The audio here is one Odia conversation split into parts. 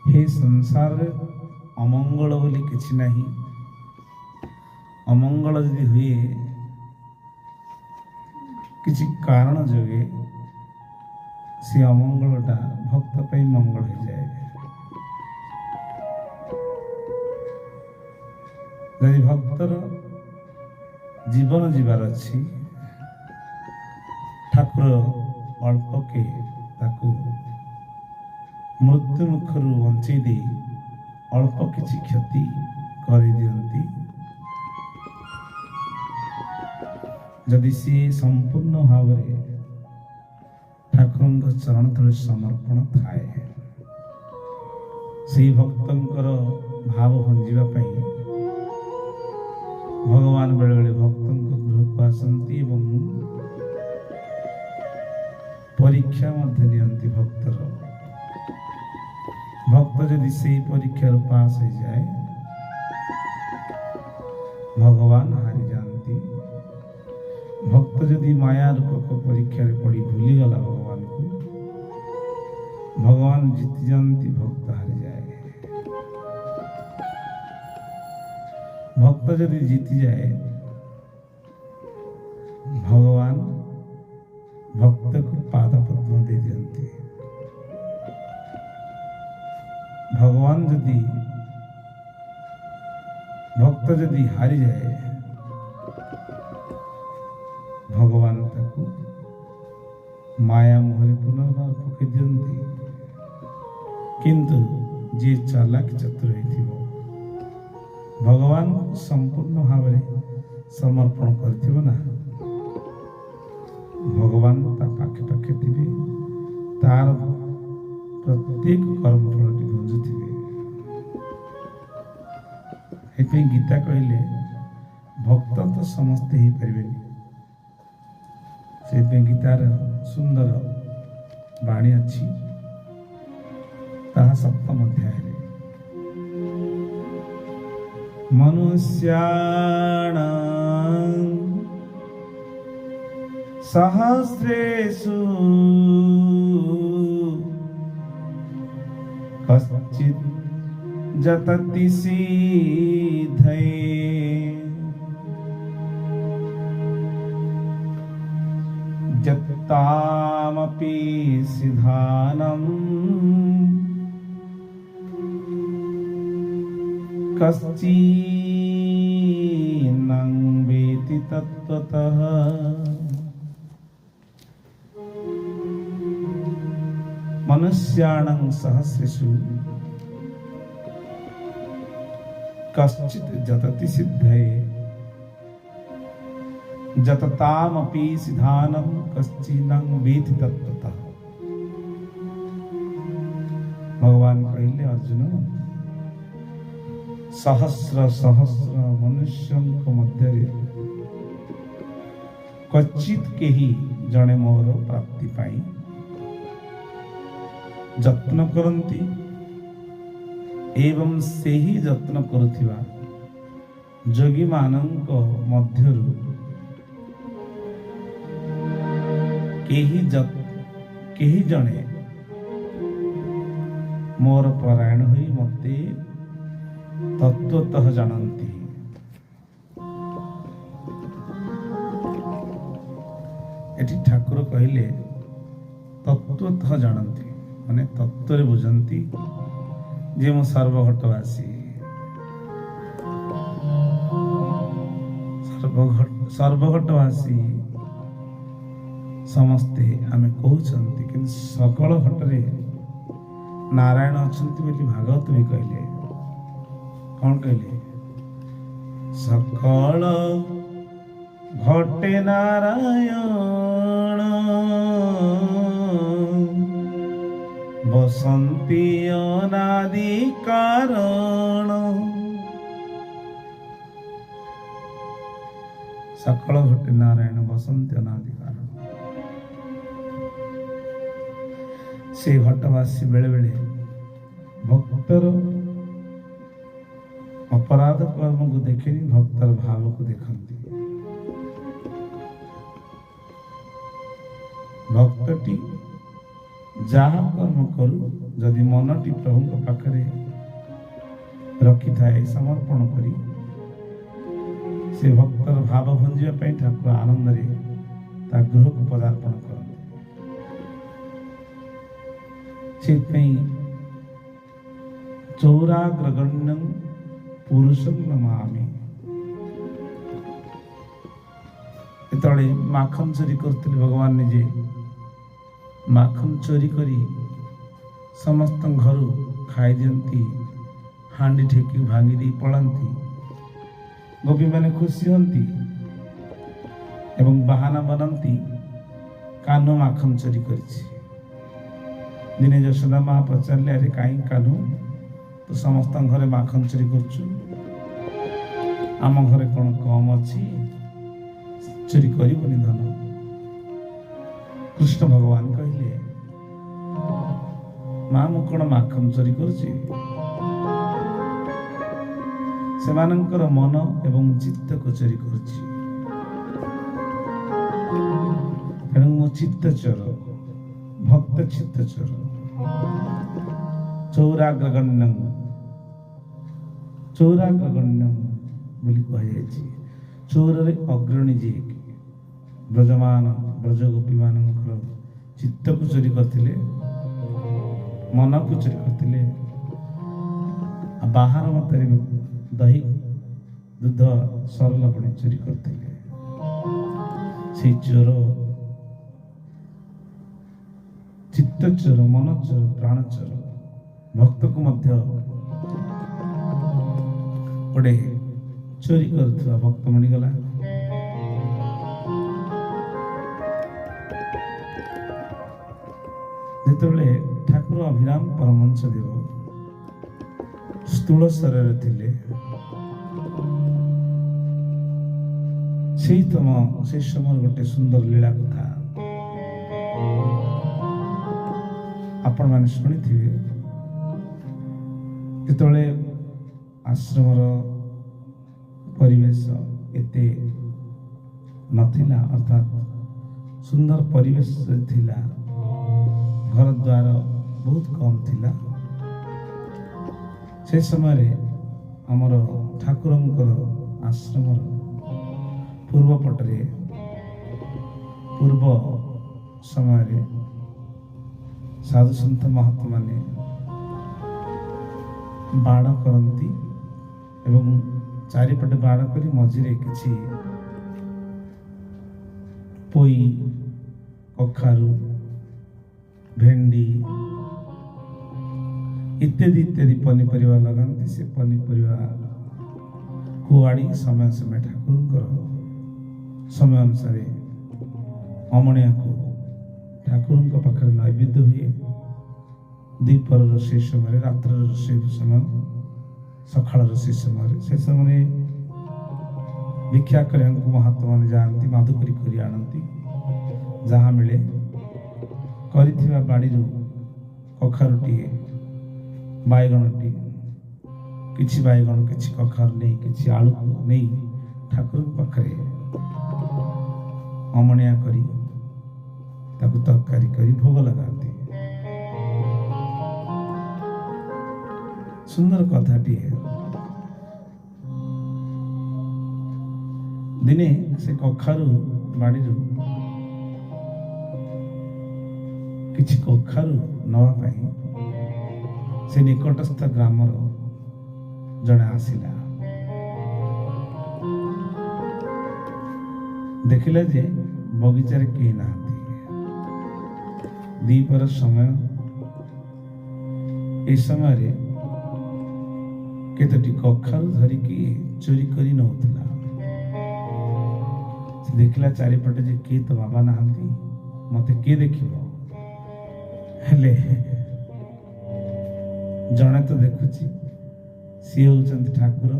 हे संसार अमंगल बोली किछि नहीं। अमंगल यदि हुए किछि कारण जोगे से अमंगलटा भक्त पे मंगल हो जाए। यदि भक्तर जीवन जीवार अच्छी ठाकुर अल्पके ताकू मृत्यु मुखर बंचे दे अल्प किछि क्षति कर दियंती। जदि सी संपूर्ण भाव ठाकुर चरण तले समर्पण थाए से भक्तंकर भाव भंजिबा पई भगवान बेले बेले भक्तों गृह को आसती एवं परीक्षा मध्य नियंती भक्तर। भक्त यदि से परीक्षा पास हो जाए भगवान हारी जाती। भक्त यदि माया रूपक परीक्षा पड़ी भूली गला भगवान को भगवान जीति जाती भक्त हारी जाए। भक्त यदि जीति जाए भगवान भक्त को पाद पद्म दे दियंती। भगवान यदि भक्त यदि हारी जाए भगवान ताकू माया मोहरे पुनर्बार पकई दियंती। किंतु जे चालाक चतुर होइथिबो भगवान संपूर्ण भाव समर्पण करथिबो ना भगवान ता पाखे पाखे थिबे तार प्रत्येक कर्म फलटी भुंजुथिबे। एते गीता कहले भक्त तो समस्ते ही परिबेनी। से गीतार सुंदर बाणी अछि ताहा सप्तम अध्याय रे मनुष्याणां सहस्रेषु कश्चित् जतति सिद्धये जत्तामपि सिद्धानं कश्चिन्न वेति तत्त्वतः। मनुष्याणां सहस्रेषु कश्चित् जतति सिद्धये जततामपि सिद्धानं कश्चिन्न वेति तत्त्वतः। भगवान कहले अर्जुन सहस्र सहस्र मनुष्यों मध्य क्वचित के ही जड़े मोर प्राप्ति पाई जत्न करती एवं से ही जत्न करुथिबा जोगी मानक मध्यरु केही जणे मोर परायण हुई मते तत्वतः जानती। एटी ठाकुर कहले तत्वतः जानती माने तत्व रे बुझंती जे मो सर्वघटवासी सर्वघटवासी समस्ते आमे कहउछंती कि सकल घटरे नारायण अछंती बोली भागवत भी कहले। कौन कहले सकल घटे नारायण बसंती अनादि कारण। सकल घटे नारायण बसंती अनादि कारण। से घटवासी बेले बेले भक्तर अपराध कर्म को देखेनी भक्तर भाव को देखती। भक्तटी जहाँ कर्म करू जदि मनटी प्रभु पाखरे रखि थाए समर्पण करी से भक्तर भाव भंजा ठाकुर आनंद गृह को पदार्पण करते चौराग्रगण्यं पुरुषं नमामि। एतले माखन चोरी करते भगवान निजे माखन चोरी करी समस्त घर खाई दियंती हांडी ठेकी भांगी दी पड़ाती गोपी माने खुशी होती एवं बाहाना बनाती कान्ह माखन चोरी करिछि। दिने यशोदा माँ पचारे अरे कहीं कान्हू तो समस्त घरे माखन चोरी करछु आम घरे कौन कम अच्छी चोरी करबनी धन। कृष्ण भगवान कहले माँ मु कौन माखन चोरी करुछि सेमानंकर मन एवं चित्त को चोरी करुछि तेणु मो चित्त चोर भक्त चित्त चोर। चौराग्रगण्यं बोली कहुଯାଇଛି चोर अग्रणी जी ब्रजमान ब्रज गोपी मानकर चित्त को चोरी करते मन को चोरी करते बाहर मत दही दूध सरल पड़े चोरी करते से चोर चित्त चोर मन चोर प्राण चोर भक्त को मध्य गोटे चोरी कर भक्त मिलगला। जिते ठाकुर अभिराम परमहंस देव स्थूल शरीर थिले से समय गोटे सुंदर लीला कथा आपण मैंने शुणी थे जिते आश्रमर परिवेश एते नथिला अर्थात सुंदर परिवेश थिला घर द्वार बहुत कम थिला। से समय आमर ठाकुरंकर आश्रमर पूर्व पटरे पूर्व समय साधु सन्त महात्मा माने बाण करती एवं चारिपटे बाण कर मझिरे किछि पोई कखारु भेंडी इत्यादि इत्यादि पनीपरिया लगाती से पनीपरिया को आड़ी समय समय ठाकुर समय अनुसार अमणिया को ठाकुर पाखे नैवेद्य हुए द्विपर रोषे समय रात्र रोषे समय सकाल रोषे समय से समय भिक्षा कर महात्मा मैंने जाती माधुकरी कर आनती जहाँ मिले कर बाड़ी कखारुटी बैगणटी किछि बैगण किछि कखार नहीं किछि आलू नहीं ठाकुर पाखे अमणिया करी ताकू तरकारी करी भोग लगाती। सुंदर कथाटी है। दिने से कखारु बाड़ी किछि कखारु नवा पाई से निकटस्थ ग्रामर जड़े आसिला देखिला जे बगीचारे केही नाहांती दीपर समय ए समय रे केतोटी कखारु धरिकी चोरी करी नउतला से देखिला चारिपटे जे के तो बाबा नाहांती मते के देखिबो हेले जणे तो देखुची सी होचंती ठाकुर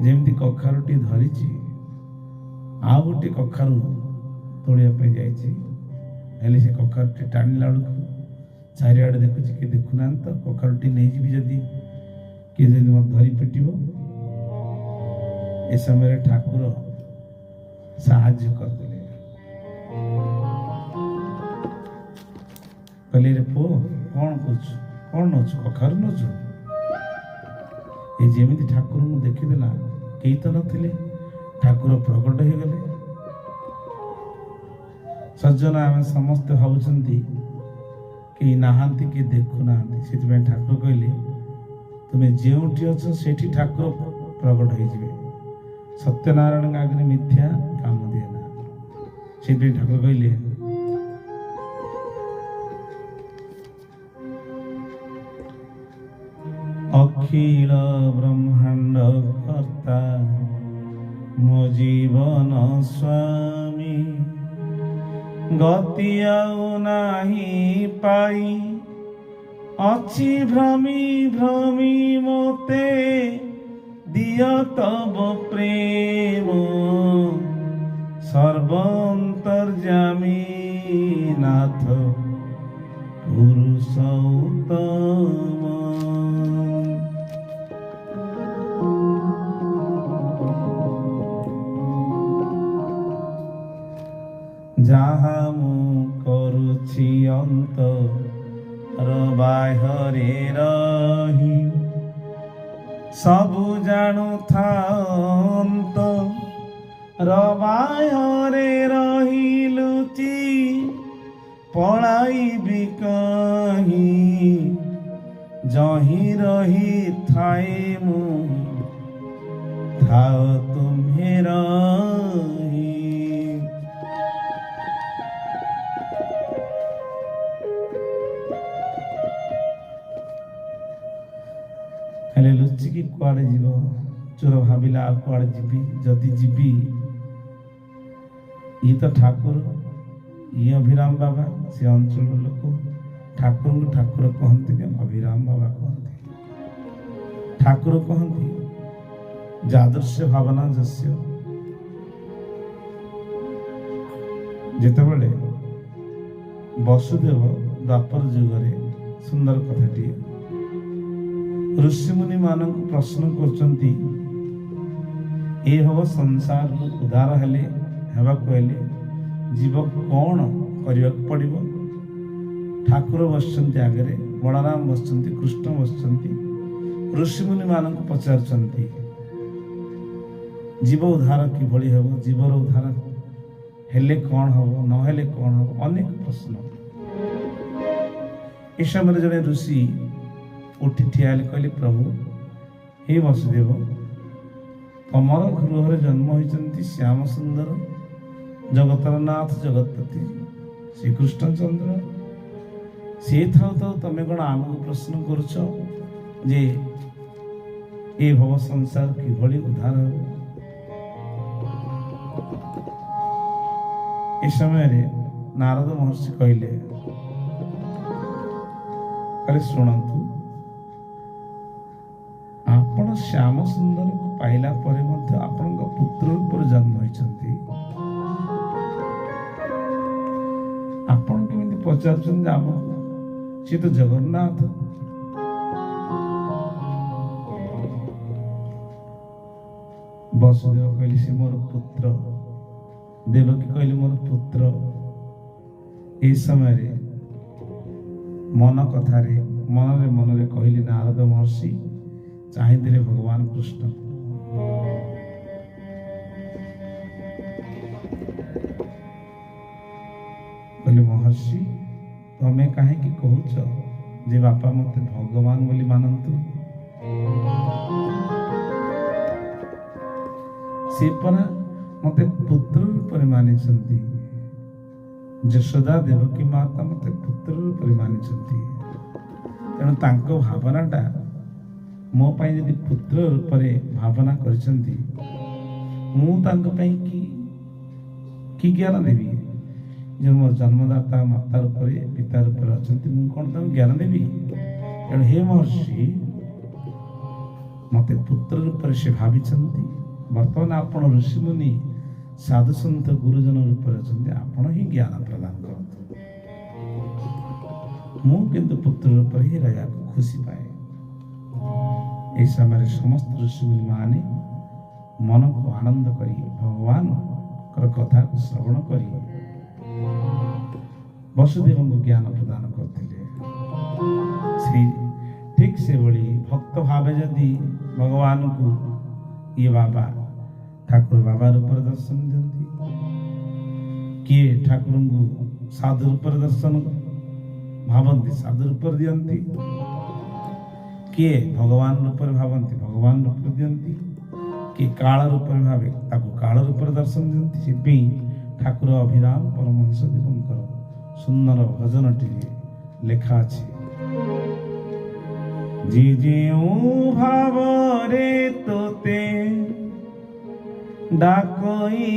जेमती कखारुटी धरिची आ गोटे कखारु तोड़िया पे जाइची हेले से कखारुटी टाणिला बेलू चारिआडे देखुची कि देखुना तो कखारुटी नहीं जी जदि किए जदि मत धरी पिटिबो ए समय ठाकुर साहाय्य करदेले कहले रे पो କ'ଣ କରୁଛୁ, କ'ଣ ନେଉଛୁ, କଖାରୁ ନେଉଛୁ? ଏ ଯେମିତି ଠାକୁରଙ୍କୁ ଦେଖିଦେଲା, କେହି ତ ନଥିଲେ, ଠାକୁର ପ୍ରକଟ ହେଇଗଲେ। ସଜ୍ଜନ ଆମେ ସମସ୍ତେ ଭାବୁଛନ୍ତି କେହି ନାହାନ୍ତି, କେହି ଦେଖୁନାହାନ୍ତି। ସେଥିପାଇଁ ଠାକୁର କହିଲେ ତୁମେ ଯେଉଁଠି ଅଛ ସେଠି ଠାକୁର ପ୍ରକଟ ହେଇଯିବେ। ସତ୍ୟନାରାୟଣଙ୍କ ଆଗରେ ମିଥ୍ୟା କାମ ଦିଏ ନା। ସେଥିପାଇଁ ଠାକୁର କହିଲେ ଅଖିଳ ବ୍ରହ୍ମାଣ୍ଡ କର୍ତ୍ତା ମୋ ଜୀବନ ସ୍ୱାମୀ, ଗତି ଆଉ ନାହିଁ ପାଇ, ଅଛି ଭ୍ରମି ଭ୍ରମି ମୋତେ ଦିଅ ତବ ପ୍ରେମ, ସର୍ବନ୍ତର୍ଯ୍ୟାମୀ ନାଥ ପୁରୁଷ ଉତ୍ତମ। ଯାହା ମୁଁ କରୁଛି ଅନ୍ତର ବାହ୍ୟରେ ରହି, ସବୁ ଜାଣୁଥାନ୍ତ ବାହ୍ୟରେ ରହି ଲୁଚି ପଳାଇବି କାହିଁ, ଯହିଁ ରହିଥାଏ ମୁଁ ଥାଅ ତୁମ୍ଭେ ରହି। ହେଲେ ଲୁଚିକି କୁଆଡ଼େ ଯିବ? ଚୋର ଭାବିଲା ଆଉ କୁଆଡ଼େ ଯିବି, ଯଦି ଯିବି ଇଏ ତ ଠାକୁର, ଇଏ ଅଭିରାମ ବାବା, ସେ ଅଞ୍ଚଳର ଲୋକ ଠାକୁରଙ୍କୁ ଠାକୁର କହନ୍ତିନି, ଅଭିରାମ ବାବା କହନ୍ତି। ଠାକୁର କହନ୍ତି ଯାଦୃଶ୍ୟ ଭାବନା ଯସ୍ୟ। ଯେତେବେଳେ ବସୁଦେବ ଦ୍ୱାପର ଯୁଗରେ, ସୁନ୍ଦର କଥାଟିଏ, ଋଷିମୁନି ମାନଙ୍କୁ ପ୍ରଶ୍ନ କରୁଛନ୍ତି, ଏ ହବ ସଂସାରରୁ ଉଦ୍ଧାର ହେବାକୁ ହେଲେ ଜୀବ କ'ଣ କରିବାକୁ ପଡ଼ିବ? ଠାକୁର ବସିଛନ୍ତି ଆଗରେ, ବଳରାମ ବସିଛନ୍ତି, କୃଷ୍ଣ ବସିଛନ୍ତି, ଋଷିମୁନି ମାନଙ୍କୁ ପଚାରୁଛନ୍ତି ଜୀବ ଉଦ୍ଧାର କିଭଳି ହେବ, ଜୀବର ଉଦ୍ଧାର ହେଲେ କ'ଣ ହବ, ନହେଲେ କ'ଣ ହବ, ଅନେକ ପ୍ରଶ୍ନ। ଏ ସମୟରେ ଜଣେ ଋଷି ଉଠି ଠିଆ ହେଲେ, କହିଲେ ପ୍ରଭୁ ହେ ବସୁଦେବ, ତମର ଗୃହରେ ଜନ୍ମ ହୋଇଛନ୍ତି ଶ୍ୟାମ ସୁନ୍ଦର ଜଗତର ନାଥ ଜଗତପତି ଶ୍ରୀକୃଷ୍ଣଚନ୍ଦ୍ର, ସେ ଥାଉ ଥାଉ ତମେ କ'ଣ ଆମକୁ ପ୍ରଶ୍ନ କରୁଛ ଯେ ଏ ଭବ ସଂସାର କିଭଳି ଉଦ୍ଧାର ହେବ? ଏ ସମୟରେ ନାରଦ ମହର୍ଷି କହିଲେ ଶୁଣନ୍ତୁ, ଆପଣ ଶ୍ୟାମ ସୁନ୍ଦରକୁ ପାଇଲା ପରେ ମଧ୍ୟ ଆପଣଙ୍କ ପୁତ୍ର ରୂପରେ ଜନ୍ମ ହୋଇଛନ୍ତି। ଆପଣ କେମିତି ପଚାରୁଛନ୍ତି ଆମକୁ? ସେ ତ ଜଗନ୍ନାଥ। ବସୁଦେବ କହିଲେ ସେ ମୋର ପୁତ୍ର, ଦେବକୀ କହିଲେ ମୋର ପୁତ୍ର। এই ସମୟରେ ମନ କଥାରେ ମନରେ ମନରେ କହିଲେ ନାରଦ ମହର୍ଷି ଚାହିଁଥିଲେ ଭଗବାନ କୃଷ୍ଣ। କହିଲେ ମହର୍ଷି ତମେ କାହିଁକି କହୁଛ ଯେ ବାପା ମତେ ଭଗବାନ ବୋଲି ମାନନ୍ତୁ? ସେ ପରା ମତେ ପୁତ୍ର ରୂପରେ ମାନିଛନ୍ତି। ଯଶୋଦା ଦେବକୀ ମାତା ମତେ ପୁତ୍ର ରୂପରେ ମାନିଛନ୍ତି। ତେଣୁ ତାଙ୍କ ଭାବନାଟା ମୋ ପାଇଁ ଯଦି ପୁତ୍ର ରୂପରେ ଭାବନା କରିଛନ୍ତି, ମୁଁ ତାଙ୍କ ପାଇଁ କି ଜ୍ଞାନ ଦେବି? ଯେ ମୋ ଜନ୍ମଦାତା ମାତା ରୂପରେ ପିତା ରୂପରେ ଅଛନ୍ତି, ମୁଁ କ'ଣ ତାଙ୍କୁ ଜ୍ଞାନ ଦେବି? ତେଣୁ ହେ ମହର୍ଷି, ମତେ ପୁତ୍ର ରୂପରେ ସେ ଭାବିଛନ୍ତି। ବର୍ତ୍ତମାନ ଆପଣ ଋଷିମୁନି ସାଧୁସନ୍ଥ ଗୁରୁଜନ ରୂପରେ ଅଛନ୍ତି, ଆପଣ ହିଁ ଜ୍ଞାନ ପ୍ରଦାନ କରନ୍ତୁ। ମୁଁ କିନ୍ତୁ ପୁତ୍ର ରୂପରେ ହିଁ ରହିବାକୁ ଖୁସି ପାଏ। ଏହି ସମୟରେ ସମସ୍ତ ଋଷିମୁନି ମାନେ ମନକୁ ଆନନ୍ଦ କରି ଭଗବାନଙ୍କର କଥାକୁ ଶ୍ରବଣ କରି ବସୁଦେବଙ୍କୁ ଜ୍ଞାନ ପ୍ରଦାନ କରିଥିଲେ। ସେଇ ଠିକ୍ ସେଭଳି ଭକ୍ତ ଭାବେ ଯଦି ଭଗବାନଙ୍କୁ ଇଏ ବାବା ଠାକୁର ବାବା ରୂପରେ ଦର୍ଶନ ଦିଅନ୍ତି, କିଏ ଠାକୁରଙ୍କୁ ସାଧୁ ରୂପରେ ଦର୍ଶନ ଭାବନ୍ତି, ସାଧୁ ରୂପରେ ଦିଅନ୍ତି, କିଏ ଭଗବାନ ରୂପରେ ଭାବନ୍ତି, ଭଗବାନ ରୂପରେ ଦିଅନ୍ତି, କିଏ କାଳ ରୂପରେ ଭାବେ ତାକୁ କାଳ ରୂପରେ ଦର୍ଶନ ଦିଅନ୍ତି। ସେଥିପାଇଁ ଠାକୁର ଅଭିରାମ ପରମହଂସ ଦେବଙ୍କର ସୁନ୍ଦର ଭଜନଟିରେ ଲେଖା ଅଛି, ଯେ ଯେଉଁ ଭାବରେ ତୋତେ ଡାକଇ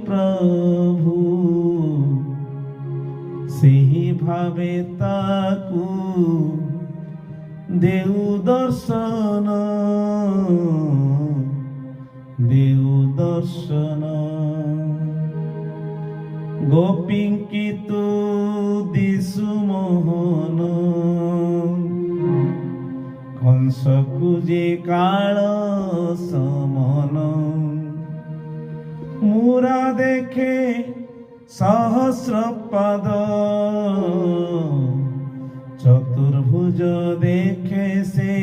ପ୍ରଭୁ, ସେହି ଭାବେ ତାକୁ ଦେଉ ଦର୍ଶନ, ଦେଉ ଦର୍ଶନ। ଗୋପୀଙ୍କି ତୁ ଦିଶୁ ମୋହନ, କଂସକୁ ଯେ କାଳ ସମନ। ମୁରା ଦେଖେ ସହସ୍ର ପାଦ, ଚତୁର୍ଭୁଜ ଦେଖେ ସେ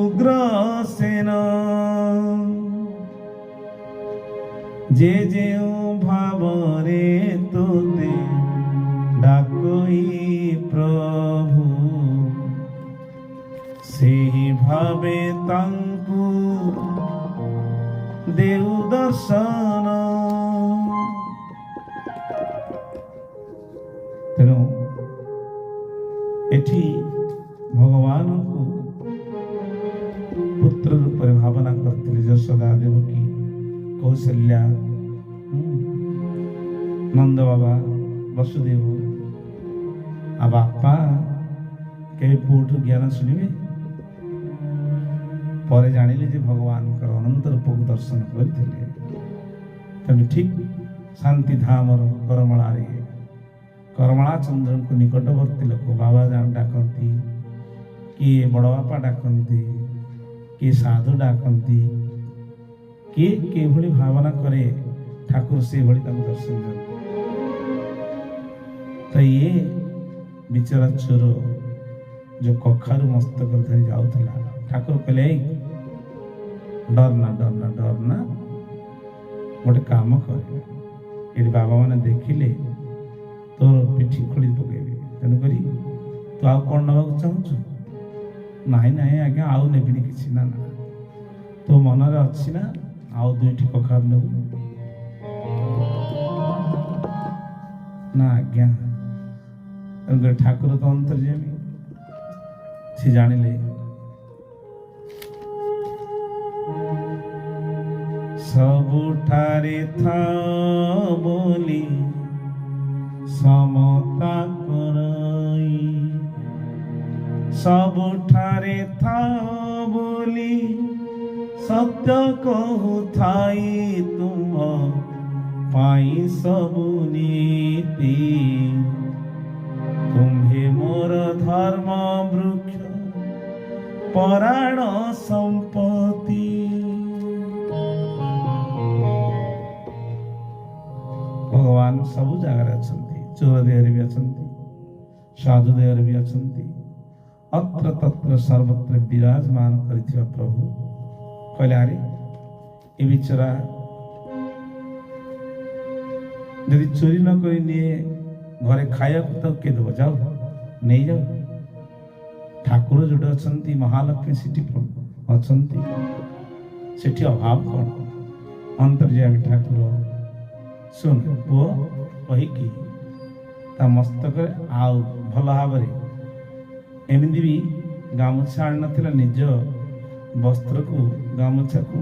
ଉଗ୍ରସେନ। ଯେ ଯେଉଁ ଭାବରେ ତୋତେ ଡାକଇ ପ୍ରଭୁ, ସେହି ଭାବେ ତାଙ୍କୁ ଦେଉ ଦର୍ଶନ। ତେଣୁ ଏଠି ଭଗବାନଙ୍କୁ ପୁତ୍ର ରୂପରେ ଭାବନା କରିଥିଲେ ଯଶୋଦା, ଦେବକୀ, କୌଶଲ୍ୟା, ନନ୍ଦ ବାବା, ବସୁଦେବ। ଆଉ ବାପା କେବେ ପୁଅଠୁ ଜ୍ଞାନ ଶୁଣିବେ? ପରେ ଜାଣିଲେ ଯେ ଭଗବାନଙ୍କର ଅନନ୍ତ ରୂପକୁ ଦର୍ଶନ କରିଥିଲେ। ତେଣୁ ଠିକ୍ ଶାନ୍ତି ଧାମର କରମଳାରେ କରମଳା ଚନ୍ଦ୍ରଙ୍କୁ ନିକଟବର୍ତ୍ତୀ ଲୋକ ବାବା ଡାକନ୍ତି, କିଏ ବଡ଼ ବାପା ଡାକନ୍ତି, କିଏ ସାଧୁ ଡାକନ୍ତି, କିଏ କିଭଳି ଭାବନା କରେ ଠାକୁର ସେଇଭଳି ତାଙ୍କୁ ଦର୍ଶନ ଦିଅନ୍ତି। ତ ଇଏ ବିଚରା ଚୋର ଯୋଉ କଖାରୁ ମସ୍ତକ ଧରି ଯାଉଥିଲା, ଠାକୁର କହିଲେ ଡରନା ଡରନା ଡରନା, ଗୋଟେ କାମ କରେ, ଏଠି ବାବା ମାନେ ଦେଖିଲେ ତୋର ପିଠି ଖୋଳି ପକେଇବେ, ତେଣୁକରି ତୁ ଆଉ କ'ଣ ନେବାକୁ ଚାହୁଁଛୁ? ନାଇଁ ନାଇଁ ଆଜ୍ଞା, ଆଉ ନେବିନି କିଛି। ନା ନା, ତୋ ମନରେ ଅଛି ନା ଆଉ 2ଟି କଖାରୁ ନେବୁ? ନା ଆଜ୍ଞା। ତେଣୁକରି ଠାକୁର ତ ଅନ୍ତର୍ଯାମୀ, ସେ ଜାଣିଲେ ସବୁଠାରେ ଥାଅ ବୋଲି ସମତା କରଇ, ସବୁଠାରେ ଥାଅ ବୋଲି ସତ୍ୟ କହୁଥାଇ, ତୁମ ପାଇଁ ସବୁ ନୀତି। ତୁମ୍ଭେ ମୋର ଧର୍ମ ବୃକ୍ଷ ପରାଣ ସମ୍ପତ୍ତି। ଭଗବାନ ସବୁ ଜାଗାରେ ଅଛନ୍ତି, ଚୋର ଦେହରେ ବି ଅଛନ୍ତି, ସାଧୁ ଦେହରେ ବି ଅଛନ୍ତି, ଅତ୍ର ତତ୍ର ସର୍ବତ୍ର ବିରାଜମାନ କରିଥିବା ପ୍ରଭୁ କହିଲେ, ଆରେ ଏ ବିଚରା ଯଦି ଚୋରି ନ କରି ନିଏ, ଘରେ ଖାଇବାକୁ ତ କିଏ ଦେବ? ଯାଉ ନେଇଯାଉ। ଠାକୁର ଯୋଉଠି ଅଛନ୍ତି, ମହାଲକ୍ଷ୍ମୀ ସେଠି ଅଛନ୍ତି, ସେଠି ଅଭାବ କ'ଣ? ଅନ୍ତର୍ଯାମୀ ଠାକୁର ଶୁଣ ପୁଅ କହିକି ତା ମସ୍ତକରେ ଆଉ ଭଲ ଭାବରେ, ଏମିତି ବି ଗାମୁଛା ଆଣିନଥିଲା, ନିଜ ବସ୍ତ୍ରକୁ ଗାମୁଛାକୁ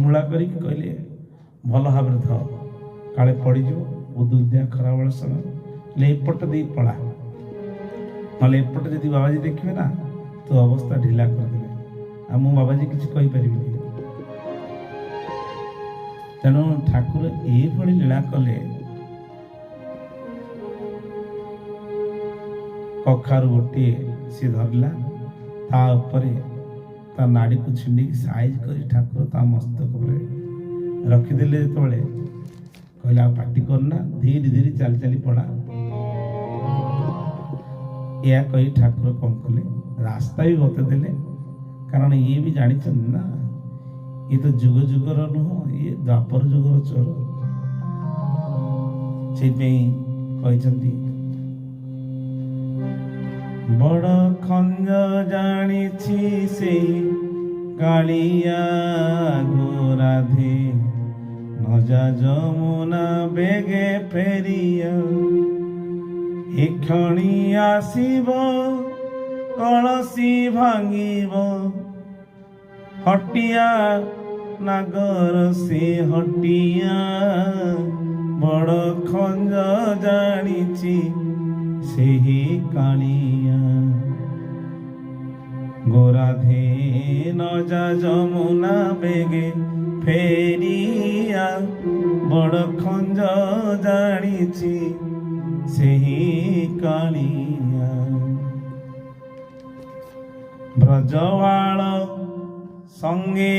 ମୂଳା କରିକି କହିଲେ ଭଲ ଭାବରେ ଧ, କାଳେ ପଡ଼ିଯିବ, ଉଦୁଦିଆ ଖରାବେଳ ସମୟ, ହେଲେ ଏପଟ ଦେଇ ପଳା, ନହେଲେ ଏପଟେ ଯଦି ବାବାଜୀ ଦେଖିବେ ନା ତୋ ଅବସ୍ଥା ଢିଲା କରିଦେବେ, ଆଉ ମୁଁ ବାବାଜୀ କିଛି କହିପାରିବିନି। ତେଣୁ ଠାକୁର ଏଇଭଳି ଲୀଳା କଲେ। କଖାରୁ ଗୋଟିଏ ସିଏ ଧରିଲା, ତା ଉପରେ ତା ନାଡ଼ିକୁ ଛିଣ୍ଡିକି ସାଇଜ କରି ଠାକୁର ତା ମସ୍ତକ ଉପରେ ରଖିଦେଲେ। ଯେତେବେଳେ କହିଲେ ଆଉ ପାଟି କରନା, ଧୀରେ ଧୀରେ ଚାଲି ଚାଲି ପଳା। ଏହା କହି ଠାକୁର କ'ଣ କଲେ, ରାସ୍ତା ବି ବତେଇ ଦେଲେ। କାରଣ ଇଏ ବି ଜାଣିଛନ୍ତି ନା, ଇଏ ତ ଯୁଗ ଯୁଗର ନୁହଁ, ଇଏ ଦ୍ୱାପର ଯୁଗର ଚୋର। ସେଇଥିପାଇଁ କହିଛନ୍ତି, ବଡ଼ ଖଞ୍ଜ ଜାଣିଛି ସେଇ କାଳିଆ ଗୋରାଧେ, ନଜା ଯମୁନା ବେଗେ ଫେରିଆ, ଏକ୍ଷଣି ଆସିବ କଳସି ଭାଙ୍ଗିବ, ହଟିଆ ନାଗର ସେ ହଟିଆ, ବଡ଼ ଖଞ୍ଜ ଜାଣିଛି ସେହି କାଳିଆ ଗୋରାଧେ, ନଜା ଯମୁନା ବେଗେ ଫେରିଆ, ବଡ଼ ଖଞ୍ଜ ଜାଣିଛି ସେହି କାଳିଆ। ବ୍ରଜବାଳ সঙ্গে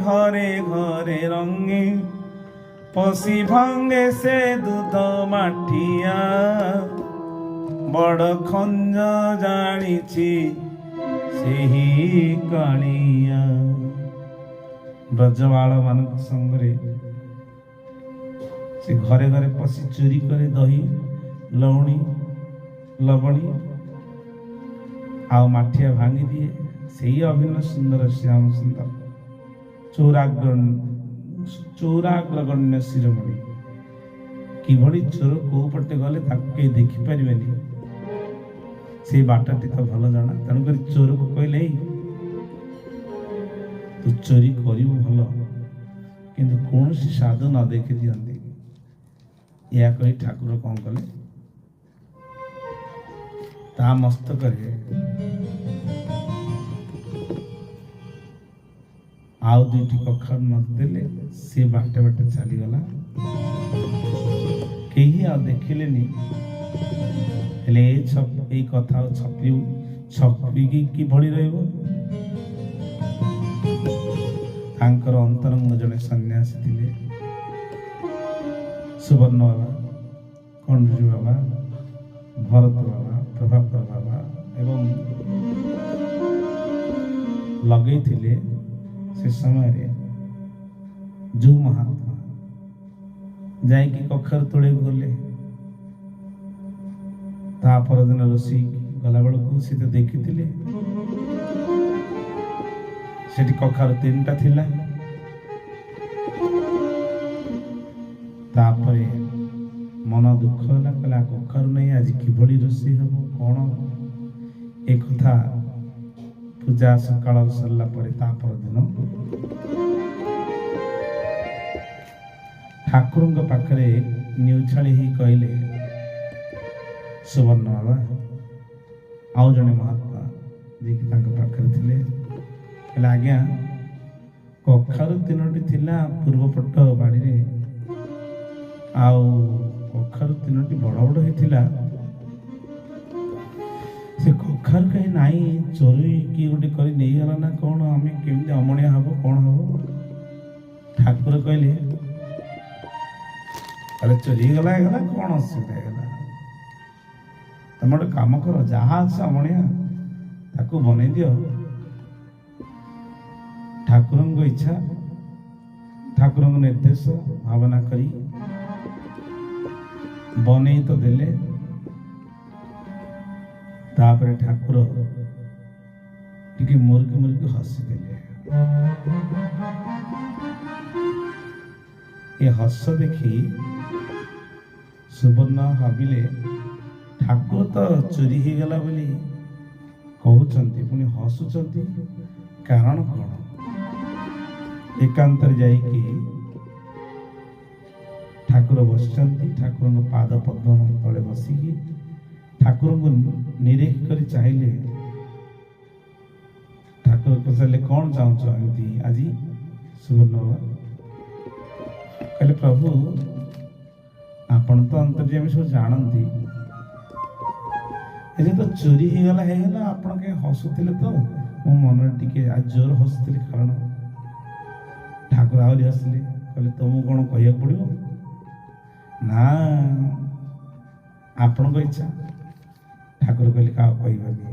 ঘরে ঘরে রঙে, পশি ভাঙ্গে সে দুধ মাঠিয়া, বড় খঞ্জ জানিছি ସେହି କାଳିଆ। ବ୍ରଜବାଳ ମାନଙ୍କ ସଙ୍ଗରେ ସେ ଘରେ ଘରେ ପଶି ଚୋରି କରି ଦହି ଲହୁଣୀ ଲବଣୀ ଆଉ ମାଠିଆ ଭାଙ୍ଗି ଦିଏ। ସେଇ ଅଭିନ୍ନ ସୁନ୍ଦର ଶ୍ୟାମ ସୁନ୍ଦର ଚୌରାଗ୍ରଗଣ୍ୟ ଶିରୋମଣି। କିଭଳି ଚୋର କୋଉ ପଟେ ଗଲେ ତାକୁ କେହି ଦେଖିପାରିବେନି, ସେଇ ବାଟଟି ତ ଭଲ ଜଣା। ତେଣୁକରି ଚୋରକୁ କହିଲେ, ତୁ ଚୋରି କରିବୁ ଭଲ, କିନ୍ତୁ କୌଣସି ସାଧୁ ନ ଦେଖି ଦିଅନ୍ତି। ଏହା କହି ଠାକୁର କ'ଣ କଲେ, ତା ମସ୍ତକରେ ଆଉ ଦୁଇଟି କଖାରୁ ନଦୀ ଦେଲେ। ସେ ବାଟେ ବାଟେ ଚାଲିଗଲା, କେହି ଆଉ ଦେଖିଲେନି। ହେଲେ ଏଇ କଥା ଆଉ ଛପିକି କିଭଳି ରହିବ? ତାଙ୍କର ଅନ୍ତରଙ୍ଗ ଜଣେ ସନ୍ନ୍ୟାସୀ ଥିଲେ, ସୁବର୍ଣ୍ଣ ବାବା, କଣ୍ଡୁରୀ ବାବା, ଭରତ ବାବା, ପ୍ରଭାକର ବାବା ଏବଂ ଲଗେଇଥିଲେ। ସେ ସମୟରେ ଯୋଉ ମହାତ୍ମା ଯାଇକି କଖାରୁ ତୋଳିବାକୁ ଗଲେ, ତା ପରଦିନ ରୋଷେଇ ଗଲାବେଳକୁ ସେ ତ ଦେଖିଥିଲେ ସେଠି କଖାରୁ 3ଟା ଥିଲା। ତାପରେ ମନ ଦୁଃଖ ହେଲା, କହିଲା କଖାରୁ ନେଇ ଆଜି କିଭଳି ରୋଷେଇ ହବ, କ'ଣ ଏ କଥା ପୂଜା ସକାଳ ସରିଲା ପରେ ତା ପରଦିନ ଠାକୁରଙ୍କ ପାଖରେ ନିଉଛାଳି ହେଇ କହିଲେ, ସୁବର୍ଣ୍ଣ ବାବା ଆଉ ଜଣେ ମହାତ୍ମା ଯିଏକି ତାଙ୍କ ପାଖରେ ଥିଲେ, କହିଲେ ଆଜ୍ଞା କଖାରୁ 3ଟି ଥିଲା ପୂର୍ବପଟ ବାଡ଼ିରେ, ଆଉ କଖାରୁ 3ଟି ବଡ଼ ବଡ଼ ହେଇଥିଲା, ସେ କଖାରୁ କାହିଁ ନାହିଁ, ଚୋରି କିଏ ଗୋଟେ କରି ନେଇଗଲା ନା କ'ଣ, ଆମେ କେମିତି ଅମଣିଆ ହବ, କ'ଣ ହବ? ଠାକୁର କହିଲେ, ଆରେ ଚୋରି ହେଇଗଲା ହେଇଗଲା, କ'ଣ ଅସୁବିଧା ହେଇଗଲା? ତମେ ଗୋଟେ କାମ କର, ଯାହା ଅଛି ଅମଣିଆ ତାକୁ ବନେଇ ଦିଅ। ଠାକୁରଙ୍କ ଇଚ୍ଛା, ଠାକୁରଙ୍କ ନିର୍ଦ୍ଦେଶ ଭାବନା କରି ବନେଇ ତ ଦେଲେ। ତାପରେ ଠାକୁର ଟିକେ ମୁରୁକି ମୁରୁକି ହସିଦେଲେ। ଏ ହସ ଦେଖି ସୁବର୍ଣ୍ଣ ଭାବିଲେ, ଠାକୁର ତ ଚୋରି ହେଇଗଲା ବୋଲି କହୁଛନ୍ତି, ପୁଣି ହସୁଛନ୍ତି, କାରଣ କ'ଣ? ଏକାନ୍ତରେ ଯାଇକି ଠାକୁର ବସିଛନ୍ତି, ଠାକୁରଙ୍କ ପାଦ ପଦ୍ମ ତଳେ ବସିକି ଠାକୁରଙ୍କୁ ନିରୀହ କରି ଚାହିଁଲେ। ଠାକୁର ପଚାରିଲେ, କ'ଣ ଚାହୁଁଛ ଏମିତି ଆଜି? ସୁବର୍ଣ୍ଣ ବାବା କହିଲେ, ପ୍ରଭୁ ଆପଣ ତ ଅନ୍ତର୍ଯ୍ୟାମୀ ସବୁ ଜାଣନ୍ତି, ଏ ତ ଚୋରି ହେଇଗଲା ହେଇଗଲା, ଆପଣ କାହିଁ ହସୁଥିଲେ? ତ ମୋ ମନରେ ଟିକେ ଆଜି ଜୋର ହସୁଥିଲି, କାରଣ ଠାକୁର ଆହୁରି ହସିଲେ, କହିଲେ ତମକୁ କ'ଣ କହିବାକୁ ପଡ଼ିବ ନା, ଆପଣଙ୍କ ଇଚ୍ଛା। ଠାକୁର କହିଲେ କାହା କହିବନି,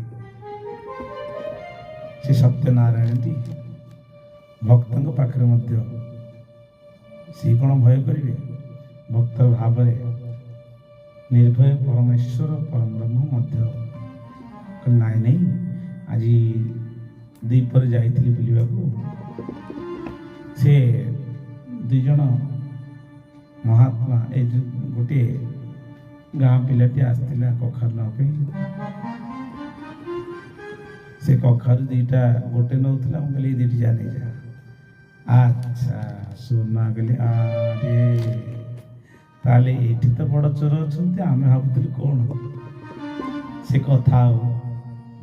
ସେ ସତ୍ୟନାରାୟଣଟି ଭକ୍ତଙ୍କ ପାଖରେ ମଧ୍ୟ ସିଏ କ'ଣ ଭୟ କରିବେ? ଭକ୍ତର ଭାବରେ ନିର୍ଭୟ ପରମେଶ୍ୱର ପରମ ବ୍ରହ୍ମ ମଧ୍ୟ ନାଇଁ ନାଇଁ, ଆଜି ଦ୍ୱୀପରେ ଯାଇଥିଲି ବୁଲିବାକୁ, ସେ ଦୁଇ ଜଣ ମହାତ୍ମା, ଏ ଗୋଟିଏ ଗାଁ ପିଲାଟି ଆସିଥିଲା କଖାରୁ ନେବା ପାଇଁ, ସେ କଖାରୁ ଦିଟା ଗୋଟେ ନେଉଥିଲା, ମୁଁ କହିଲି ଦିଟି ଯା ନେଇଯା। ଆଚ୍ଛା ସୁନା କହିଲି, ଆରେ ତାହେଲେ ଏଇଠି ତ ବଡ଼ ଚୋର ଅଛନ୍ତି, ଆମେ ଭାବୁଥିଲୁ କ'ଣ? ସେ କଥା ଆଉ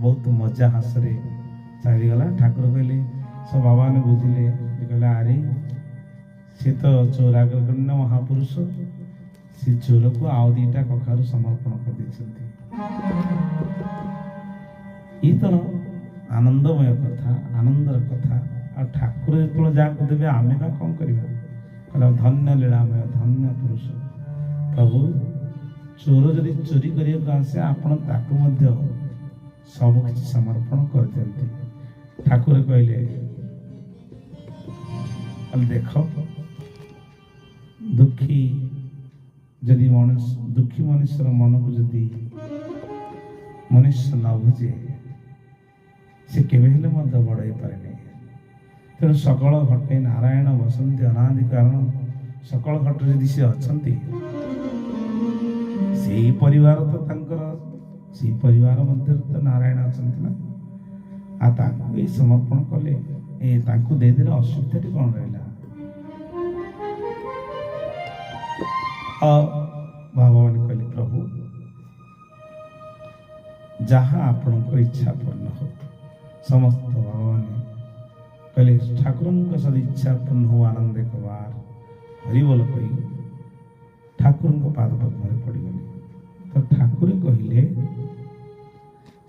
ବହୁତ ମଜା ହସରେ ଚାଲିଗଲା। ଠାକୁର କହିଲେ, ସବୁ ବାବାମାନେ ବୁଝିଲେ, କହିଲେ ଆରେ ସେ ତ ଚୋରାଗ୍ରଗଣ୍ୟ ମହାପୁରୁଷ, ସେ ଚୋରକୁ ଆଉ ଦିଟା କଖାରୁ ସମର୍ପଣ କରିଦେଇଛନ୍ତି। ଏଇ ତ ଆନନ୍ଦମୟ କଥା, ଆନନ୍ଦର କଥା। ଆଉ ଠାକୁର ଯେତେବେଳେ ଯାହାକୁ ଦେବେ ଆମେ ବା କ'ଣ କରିବା? କହିଲା ଧନ୍ୟ ଲୀଳାମୟ, ଧନ୍ୟ ପୁରୁଷ ପ୍ରଭୁ। ଚୋର ଯଦି ଚୋରି କରିବାକୁ ଆସେ, ଆପଣ ତାକୁ ମଧ୍ୟ ସବୁ କିଛି ସମର୍ପଣ କରିଦିଅନ୍ତି। ଠାକୁର କହିଲେ ଦେଖ, ଦୁଃଖୀ ମନୁଷ୍ୟର ମନକୁ ଯଦି ମନୁଷ୍ୟ ନ ବୁଝେ, ସେ କେବେ ହେଲେ ମଧ୍ୟ ବଡ଼ ହେଇପାରେନି। ତେଣୁ ସକଳ ଘଟେ ନାରାୟଣ ବସନ୍ତି ଅନାଦି କାରଣ। ସକଳ ଘଟରେ ଯଦି ସେ ଅଛନ୍ତି, ସେଇ ପରିବାର ତ ତାଙ୍କର, ସେଇ ପରିବାର ମଧ୍ୟରେ ତ ନାରାୟଣ ଅଛନ୍ତି ନା। ଆଉ ତାଙ୍କୁ ଏଇ ସମର୍ପଣ କଲେ, ତାଙ୍କୁ ଦେଇଦେଲେ ଅସୁବିଧାଟି କ'ଣ ରହିଲା? ଭଗବାନ କହିଲେ, ପ୍ରଭୁ ଯାହା ଆପଣଙ୍କ ଇଚ୍ଛା ପୂର୍ଣ୍ଣ ହଉ। ସମସ୍ତ ଭଗବାନ କହିଲେ, ଠାକୁରଙ୍କ ସହ ଇଚ୍ଛା ପୂର୍ଣ୍ଣ ହଉ ଆନନ୍ଦେ କବାର ହରିବୋଲ କହି ଠାକୁରଙ୍କ ପାଦ ପଦ୍ମରେ ପଡ଼ିଗଲେ। ତ ଠାକୁର କହିଲେ,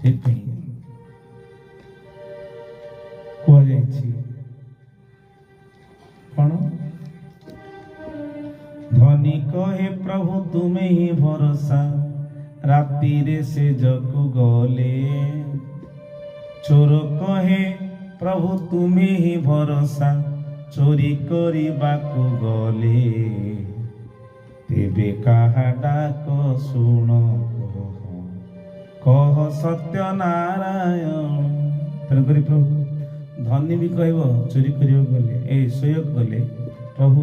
ସେଥିପାଇଁ କୁହାଯାଇଛି କ'ଣ? ଧନୀ କହେ ପ୍ରଭୁ ତୁମେ ହିଁ ଭରସା, ରାତିରେ ସେ ଜକୁ ଗଲେ। ଚୋର କହେ ପ୍ରଭୁ ତୁମେ ହିଁ ଭରସା, ଚୋରି କରିବାକୁ ଗଲେ। ତେବେ କାହା ଡାକ ଶୁଣ, କହ ସତ୍ୟନାରାୟଣ। ତେଣୁକରି ପ୍ରଭୁ ଧନୀ ବି କହିବ ଚୋରି କରିବାକୁ ଗଲେ, ଶୋଇବାକୁ ଗଲେ, ପ୍ରଭୁ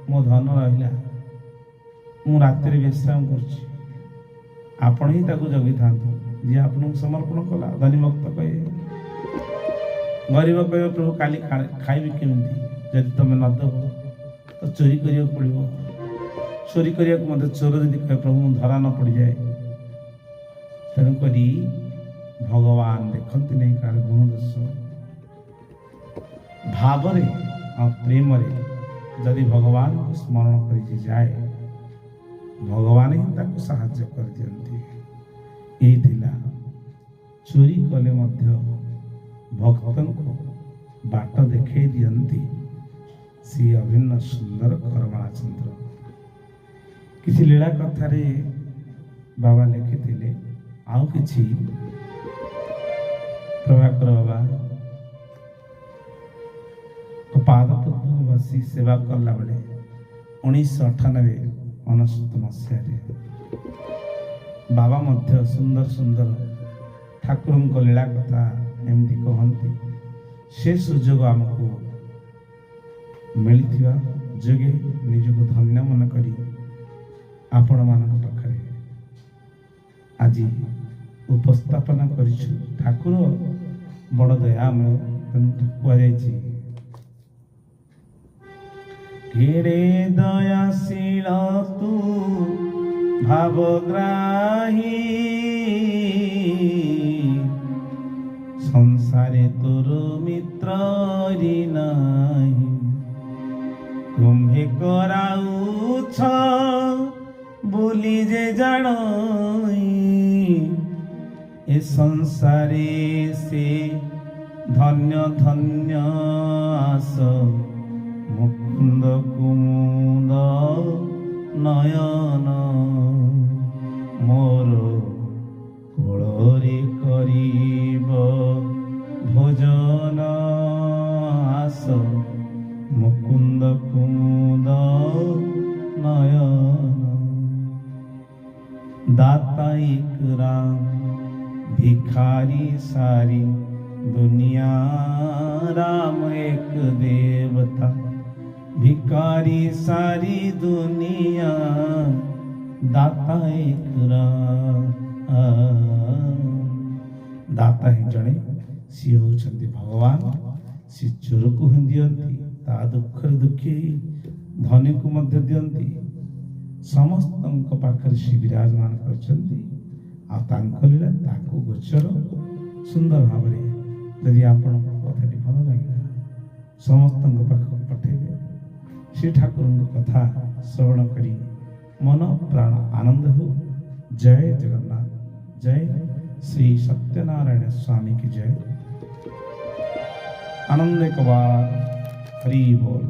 ମୋ ଧନ ରହିଲା, ମୁଁ ରାତିରେ ବିଶ୍ରାମ କରୁଛି, ଆପଣ ହିଁ ତାକୁ ଜଗିଥାନ୍ତୁ, ଯିଏ ଆପଣଙ୍କୁ ସମର୍ପଣ କଲା। ଧନୀ ଭକ୍ତ କହିବେ। ଗରିବ କହିବ, ପ୍ରଭୁ କାଲି ଖାଇବି କେମିତି? ଯଦି ତମେ ନ ଦେବ ତ ଚୋରି କରିବାକୁ ପଡ଼ିବ। ଚୋରି କରିବାକୁ ମଧ୍ୟ ଚୋର ଯଦି କହେ, ପ୍ରଭୁ ମୁଁ ଧରା ନ ପଡ଼ିଯାଏ। ତେଣୁକରି ଭଗବାନ ଦେଖନ୍ତି ନାହିଁ କାହାର ଗୁଣ ଦୋଷ। ଭାବରେ ଆଉ ପ୍ରେମରେ ଯଦି ଭଗବାନଙ୍କୁ ସ୍ମରଣ କରି ଯାଏ, ଭଗବାନ ହିଁ ତାକୁ ସାହାଯ୍ୟ କରିଦିଅନ୍ତି। ଏଇ ଥିଲା, ଚୋରି କଲେ ମଧ୍ୟ ଭକ୍ତଙ୍କୁ ବାଟ ଦେଖାଇ ଦିଅନ୍ତି ଶ୍ରୀ ଅଭିନ୍ନ ସୁନ୍ଦର କରମଳା ଚନ୍ଦ୍ର। କିଛି ଲୀଳା କଥାରେ ବାବା ଲେଖିଥିଲେ। ଆଉ କିଛି ପ୍ରଭାକର ବାବା ପାଦ ପଦ୍ମରେ ବସି ସେବା କଲା ବେଳେ 1998 ମସିହାରେ ବାବା ମଧ୍ୟ ସୁନ୍ଦର ସୁନ୍ଦର ଠାକୁରଙ୍କ ଲୀଳା କଥା ଏମିତି କହନ୍ତି। ସେ ସୁଯୋଗ ଆମକୁ ମିଳିଥିବା ଯୋଗେ ନିଜକୁ ଧନ୍ୟ ମନେ କରି ଆପଣମାନଙ୍କ ପାଖରେ ଆଜି ଉପସ୍ଥାପନା କରିଛୁ। ଠାକୁର ବଡ଼ ଦୟାମୟ। ତେଣୁ କୁହାଯାଇଛି, କେଡ଼େ ଦୟାଶୀଳ ତୁ ଭାବଗ୍ରାହୀ, ସଂସାରେ ତୋର ମିତ୍ର ନାହିଁ। ତୁମ୍ଭେ କରାଉଛ ବୋଲି ଯେ ଜାଣ, ଏ ସଂସାରେ ସେ ଧନ୍ୟ ଧନ୍ୟ ଆସ। ମୁକୁନ୍ଦ କୁମୁଦ ନୟନ ମୋର କୋଳ मुकुंद कुमुद नयन दाता एक राम भिखारी सारी दुनिया राम एक देवता भिखारी सारी दुनिया दाता एक राम दाता ही जड़े सी होचंती भगवान सी चोर को ही दियंती ता दुखर दुखी धनी को मध्य दियंती समस्त पाखर सी विराजमान करचंती आ तांक लीला ताको गोचर सुंदर भाव यदि आपण कथाटी भल लगे समस्त पाखक पठेबे श्री ठाकुर कथा श्रवण करी मन प्राण आनंद हो। जय जगन्नाथ जय श्री सत्यनारायण स्वामी की जय। आनंद कबार हरि बोल।